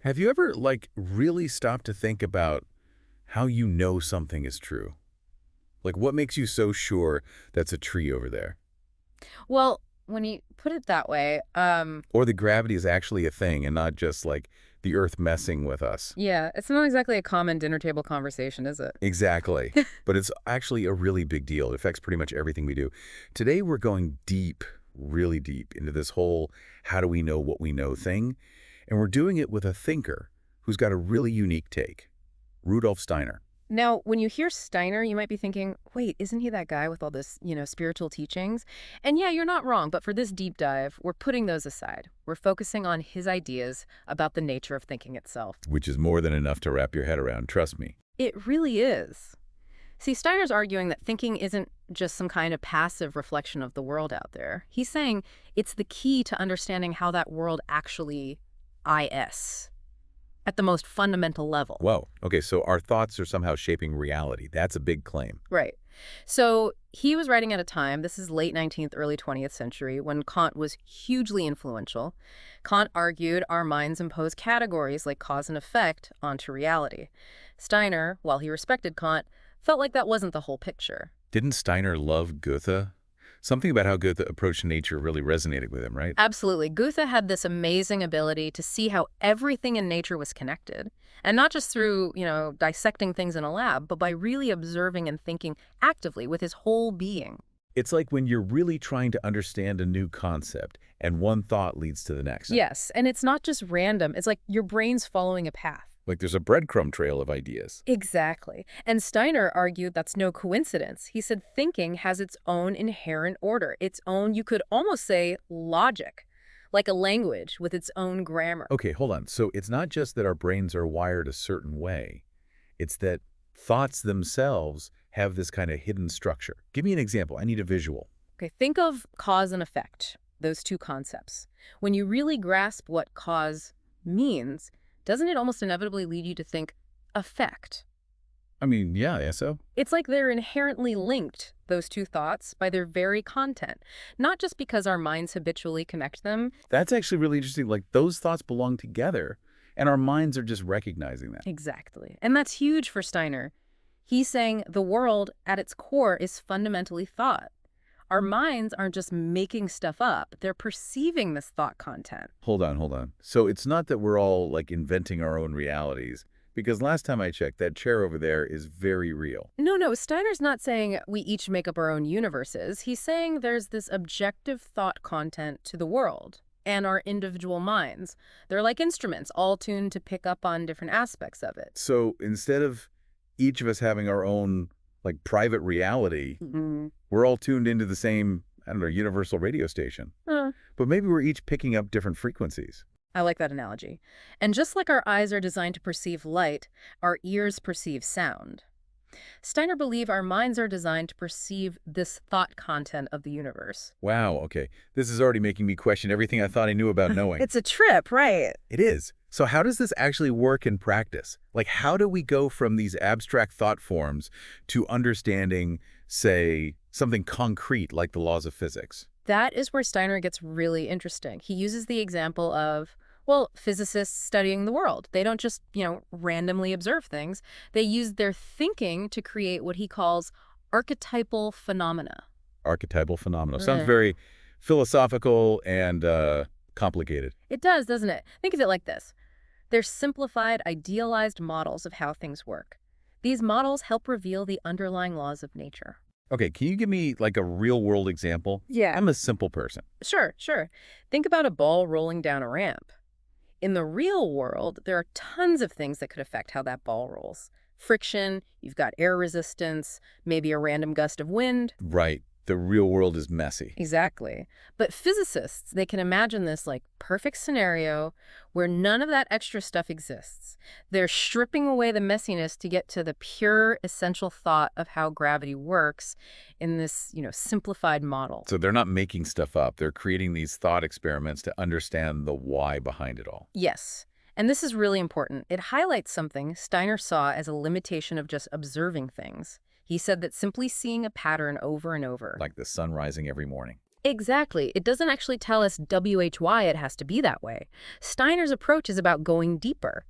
Have you ever, really stopped to think about how you know something is true? Like, what makes you so sure that's a tree over there? Well, when you put it that way, Or that gravity is actually a thing and not just, the Earth messing with us? yeah, it's not exactly a common dinner table conversation, is it? Exactly. But it's actually a really big deal. It affects pretty much everything we do. Today, we're going deep, really deep, into this whole how do we know what we know thing. And we're doing it with a thinker who's got a really unique take, Rudolf Steiner. Now, when you hear Steiner, you might be thinking, wait, isn't he that guy with all this, spiritual teachings? And yeah, you're not wrong, but for this deep dive, we're putting those aside. We're focusing on his ideas about the nature of thinking itself. Which is more than enough to wrap your head around, trust me. It really is. See, Steiner's arguing that thinking isn't just some kind of passive reflection of the world out there. He's saying it's the key to understanding how that world actually is at the most fundamental level. Whoa. Okay, so our thoughts are somehow shaping reality. That's a big claim. Right. So he was writing at a time, this is late 19th, early 20th century, when Kant was hugely influential. Kant argued our minds impose categories like cause and effect onto reality. Steiner, while he respected Kant, felt like that wasn't the whole picture. Didn't Steiner love Goethe? Something about how Goethe approached nature really resonated with him, right? Absolutely. Goethe had this amazing ability to see how everything in nature was connected. And not just through, dissecting things in a lab, but by really observing and thinking actively with his whole being. It's like when you're really trying to understand a new concept and one thought leads to the next. Yes, and it's not just random. It's like your brain's following a path. Like there's a breadcrumb trail of ideas. Exactly. And Steiner argued that's no coincidence. He said thinking has its own inherent order, its own, you could almost say, logic, like a language with its own grammar. Okay, hold on. So it's not just that our brains are wired a certain way. It's that thoughts themselves have this kind of hidden structure. Give me an example. I need a visual. Okay, think of cause and effect, those two concepts. When you really grasp what cause means, doesn't it almost inevitably lead you to think effect? I mean, yeah, so. It's like they're inherently linked, those two thoughts, by their very content, not just because our minds habitually connect them. That's actually really interesting. Like those thoughts belong together and our minds are just recognizing that. Exactly. And that's huge for Steiner. He's saying the world, at its core, is fundamentally thought. Our minds aren't just making stuff up. They're perceiving this thought content. Hold on. So it's not that we're all inventing our own realities, because last time I checked, that chair over there is very real. No, Steiner's not saying we each make up our own universes. He's saying there's this objective thought content to the world and our individual minds. They're like instruments, all tuned to pick up on different aspects of it. So instead of each of us having our own private reality, we're all tuned into the same, I don't know, universal radio station. But maybe we're each picking up different frequencies. I like that analogy. And just like our eyes are designed to perceive light, our ears perceive sound. Steiner believed our minds are designed to perceive this thought content of the universe. Wow, okay. This is already making me question everything I thought I knew about knowing. It's a trip, right? It is. So how does this actually work in practice? How do we go from these abstract thought forms to understanding, say, something concrete like the laws of physics? That is where Steiner gets really interesting. He uses the example of, physicists studying the world. They don't just, randomly observe things. They use their thinking to create what he calls archetypal phenomena. Archetypal phenomena. Sounds very philosophical and complicated. It does, doesn't it? Think of it like this. They're simplified, idealized models of how things work. These models help reveal the underlying laws of nature. Okay, can you give me a real-world example? Yeah. I'm a simple person. Sure. Think about a ball rolling down a ramp. In the real world, there are tons of things that could affect how that ball rolls. Friction, you've got air resistance, maybe a random gust of wind. Right. The real world is messy. Exactly. But physicists, they can imagine this perfect scenario where none of that extra stuff exists. They're stripping away the messiness to get to the pure essential thought of how gravity works in this, simplified model. So they're not making stuff up. They're creating these thought experiments to understand the why behind it all. Yes. And this is really important. It highlights something Steiner saw as a limitation of just observing things. He said that simply seeing a pattern over and over. Like the sun rising every morning. Exactly. It doesn't actually tell us WHY it has to be that way. Steiner's approach is about going deeper,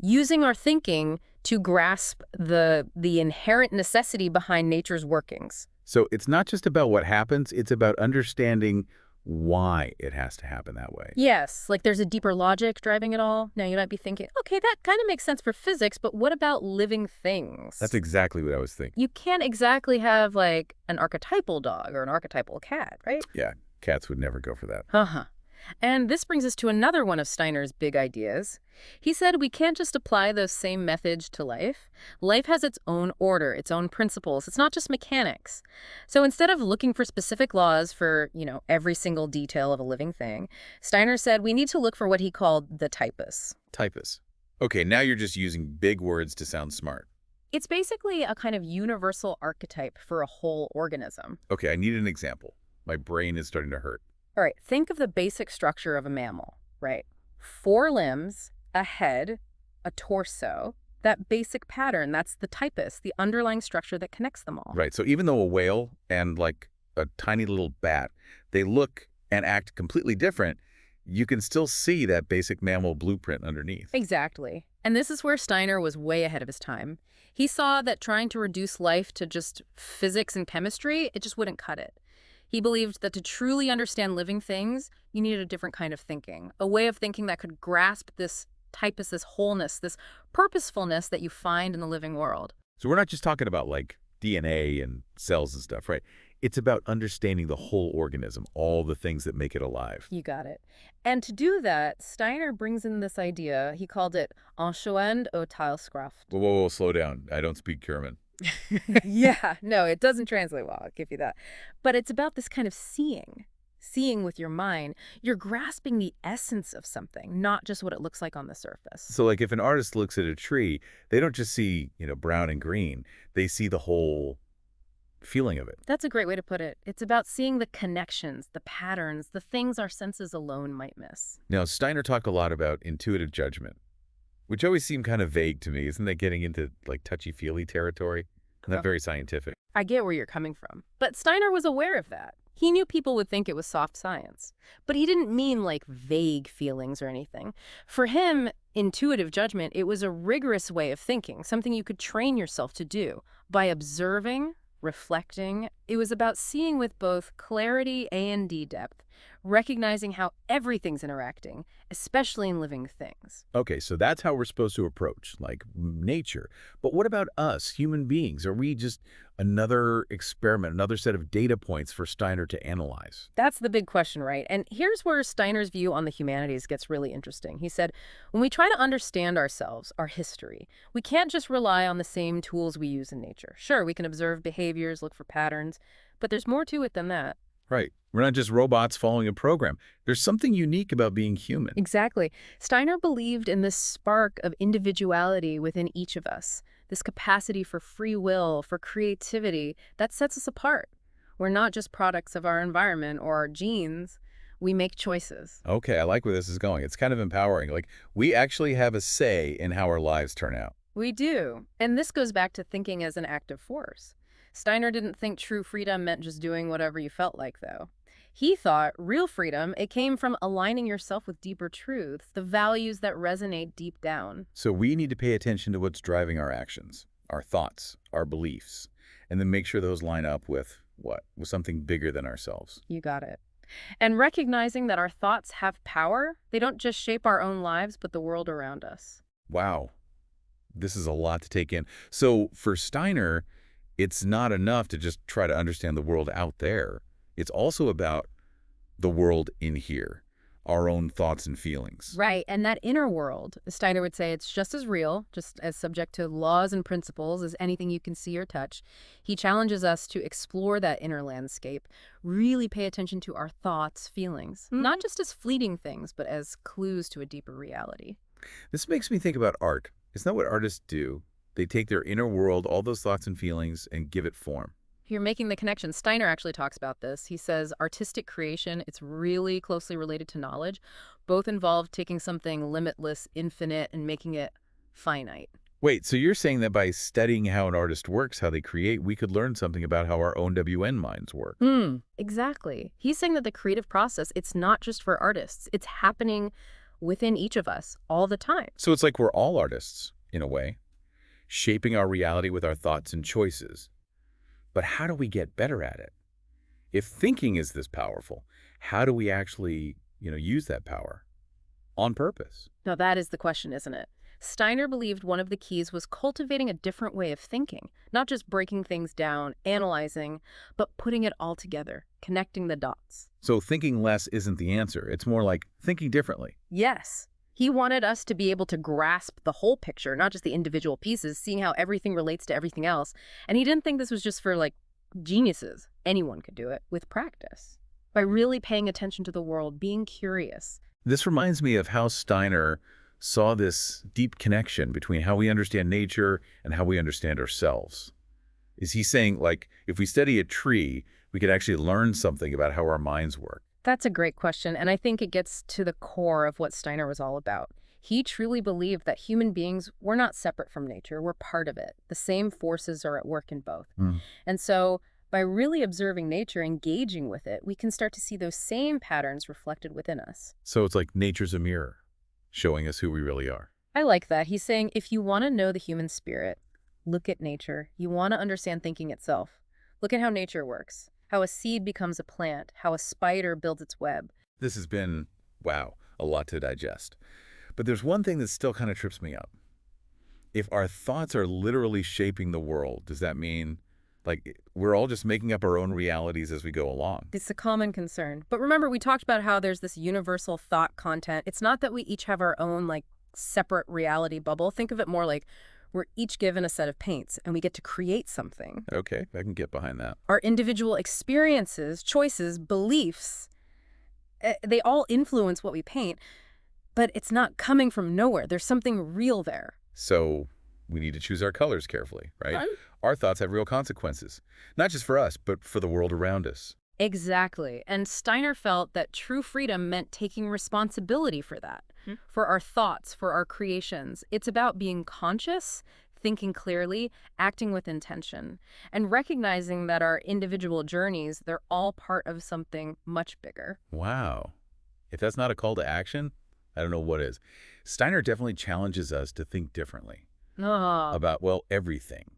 using our thinking to grasp the inherent necessity behind nature's workings. So it's not just about what happens, it's about understanding why it has to happen that way. Yes, like there's a deeper logic driving it all. Now you might be thinking, okay, that kind of makes sense for physics, but what about living things? That's exactly what I was thinking. You can't exactly have like an archetypal dog or an archetypal cat, right? Yeah, cats would never go for that. Uh-huh. And this brings us to another one of Steiner's big ideas. He said we can't just apply those same methods to life. Life has its own order, its own principles. It's not just mechanics. So instead of looking for specific laws for, every single detail of a living thing, Steiner said we need to look for what he called the typus. Typus. Okay, now you're just using big words to sound smart. It's basically a kind of universal archetype for a whole organism. Okay, I need an example. My brain is starting to hurt. All right, think of the basic structure of a mammal, right? 4 limbs, a head, a torso. That basic pattern, that's the typus, the underlying structure that connects them all. Right, so even though a whale and like a tiny little bat, they look and act completely different, you can still see that basic mammal blueprint underneath. Exactly. And this is where Steiner was way ahead of his time. He saw that trying to reduce life to just physics and chemistry, it just wouldn't cut it. He believed that to truly understand living things, you needed a different kind of thinking, a way of thinking that could grasp this typus, this wholeness, this purposefulness that you find in the living world. So we're not just talking about like DNA and cells and stuff, right? It's about understanding the whole organism, all the things that make it alive. You got it. And to do that, Steiner brings in this idea. He called it Anschauend au Teilskraft. Whoa, slow down. I don't speak German. Yeah, no, it doesn't translate well, I'll give you that. But it's about this kind of seeing with your mind. You're grasping the essence of something, not just what it looks like on the surface. So like if an artist looks at a tree, they don't just see, brown and green. They see the whole feeling of it. That's a great way to put it. It's about seeing the connections, the patterns, the things our senses alone might miss. Now, Steiner talked a lot about intuitive judgment, which always seemed kind of vague to me. Isn't that getting into like touchy-feely territory? Not very scientific. I get where you're coming from. But Steiner was aware of that. He knew people would think it was soft science. But he didn't mean like vague feelings or anything. For him, intuitive judgment, it was a rigorous way of thinking, something you could train yourself to do by observing, reflecting. It was about seeing with both clarity and depth, recognizing how everything's interacting, especially in living things. Okay, so that's how we're supposed to approach, like, nature. But what about us, human beings? Are we just another experiment, another set of data points for Steiner to analyze? That's the big question, right? And here's where Steiner's view on the humanities gets really interesting. He said, when we try to understand ourselves, our history, we can't just rely on the same tools we use in nature. Sure, we can observe behaviors, look for patterns, but there's more to it than that. Right. We're not just robots following a program. There's something unique about being human. Exactly. Steiner believed in this spark of individuality within each of us, this capacity for free will, for creativity that sets us apart. We're not just products of our environment or our genes. We make choices. Okay, I like where this is going. It's kind of empowering. Like, we actually have a say in how our lives turn out. We do. And this goes back to thinking as an active force. Steiner didn't think true freedom meant just doing whatever you felt like, though. He thought real freedom, it came from aligning yourself with deeper truths, the values that resonate deep down. So we need to pay attention to what's driving our actions, our thoughts, our beliefs, and then make sure those line up with what? With something bigger than ourselves. You got it. And recognizing that our thoughts have power, they don't just shape our own lives, but the world around us. Wow. This is a lot to take in. So for Steiner, it's not enough to just try to understand the world out there. It's also about the world in here, our own thoughts and feelings. Right, and that inner world, Steiner would say it's just as real, just as subject to laws and principles as anything you can see or touch. He challenges us to explore that inner landscape, really pay attention to our thoughts, feelings, not just as fleeting things, but as clues to a deeper reality. This makes me think about art. Isn't that what artists do? They take their inner world, all those thoughts and feelings, and give it form. You're making the connection. Steiner actually talks about this. He says artistic creation, it's really closely related to knowledge. Both involve taking something limitless, infinite, and making it finite. Wait, so you're saying that by studying how an artist works, how they create, we could learn something about how our own WN minds work? Exactly. He's saying that the creative process, it's not just for artists. It's happening within each of us all the time. So it's like we're all artists, in a way, shaping our reality with our thoughts and choices. But how do we get better at it? If thinking is this powerful, how do we actually, use that power on purpose? Now, that is the question, isn't it? Steiner believed one of the keys was cultivating a different way of thinking, not just breaking things down, analyzing, but putting it all together, connecting the dots. So thinking less isn't the answer. It's more like thinking differently. Yes. He wanted us to be able to grasp the whole picture, not just the individual pieces, seeing how everything relates to everything else. And he didn't think this was just for, geniuses. Anyone could do it with practice. By really paying attention to the world, being curious. This reminds me of how Steiner saw this deep connection between how we understand nature and how we understand ourselves. Is he saying, if we study a tree, we could actually learn something about how our minds work? That's a great question, and I think it gets to the core of what Steiner was all about. He truly believed that human beings were not separate from nature, we're part of it. The same forces are at work in both. And so by really observing nature, engaging with it, we can start to see those same patterns reflected within us. So it's like nature's a mirror, showing us who we really are. I like that. He's saying if you want to know the human spirit, look at nature. You want to understand thinking itself. Look at how nature works, how a seed becomes a plant, how a spider builds its web. This has been, wow, a lot to digest. But there's one thing that still kind of trips me up. If our thoughts are literally shaping the world, does that mean, we're all just making up our own realities as we go along? It's a common concern. But remember, we talked about how there's this universal thought content. It's not that we each have our own, separate reality bubble. Think of it more like we're each given a set of paints, and we get to create something. Okay, I can get behind that. Our individual experiences, choices, beliefs, they all influence what we paint, but it's not coming from nowhere. There's something real there. So we need to choose our colors carefully, right? Our thoughts have real consequences, not just for us, but for the world around us. Exactly. And Steiner felt that true freedom meant taking responsibility for that, for our thoughts, for our creations. It's about being conscious, thinking clearly, acting with intention, and recognizing that our individual journeys, they're all part of something much bigger. Wow. If that's not a call to action, I don't know what is. Steiner definitely challenges us to think differently about, everything.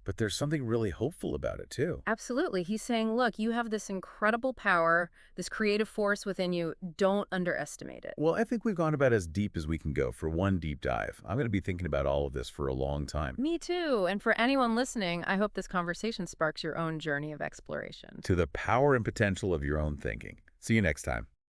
But there's something really hopeful about it, too. Absolutely. He's saying, look, you have this incredible power, this creative force within you. Don't underestimate it. Well, I think we've gone about as deep as we can go for one deep dive. I'm going to be thinking about all of this for a long time. Me too. And for anyone listening, I hope this conversation sparks your own journey of exploration. To the power and potential of your own thinking. See you next time.